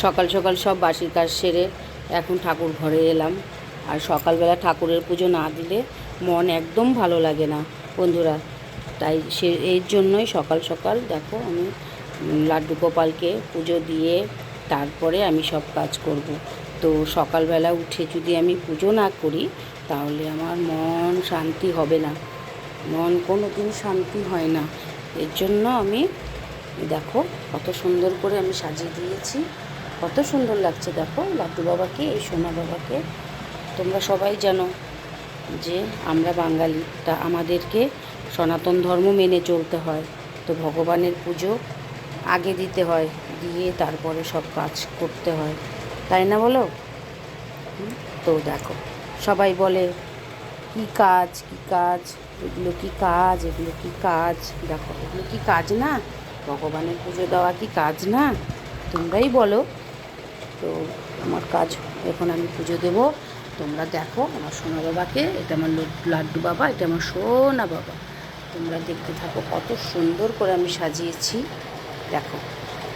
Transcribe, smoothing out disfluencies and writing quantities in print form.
সকাল সকাল সব বাসির কাজ সেরে এখন ঠাকুর ঘরে এলাম। আর সকালবেলা ঠাকুরের পুজো না দিলে মন একদম ভালো লাগে না বন্ধুরা। তাই এর জন্যই সকাল সকাল দেখো আমি লাড্ডু গোপালকে পুজো দিয়ে তারপরে আমি সব কাজ করব। তো সকালবেলা উঠে যদি আমি পুজো না করি তাহলে আমার মন শান্তি হবে না, মন কোনো দিন শান্তি হয় না। এর জন্য আমি দেখো কত সুন্দর করে আমি সাজিয়ে দিয়েছি, কত সুন্দর লাগছে দেখো লাড্ডু বাবাকে, এই সোনা বাবাকে। তোমরা সবাই জানো যে আমরা বাঙালি, তা আমাদেরকে সনাতন ধর্ম মেনে চলতে হয়। তো ভগবানের পুজো আগে দিতে হয়, দিয়ে তারপরে সব কাজ করতে হয়, তাই না বলো? তো দেখো সবাই বলে কী কাজ কী কাজ, এগুলো কি কাজ, এগুলো কি কাজ। দেখো এগুলো কি কাজ না? ভগবানের পুজো দেওয়া কি কাজ না? তোমরাই বলো। তো আমার কাজ, এখন আমি পুজো দেব। তোমরা দেখো আমার সোনা বাবাকে, এটা আমার লাড্ডু বাবা, এটা আমার সোনা বাবা। তোমরা দেখতে থাকো কত সুন্দর করে আমি সাজিয়েছি দেখো।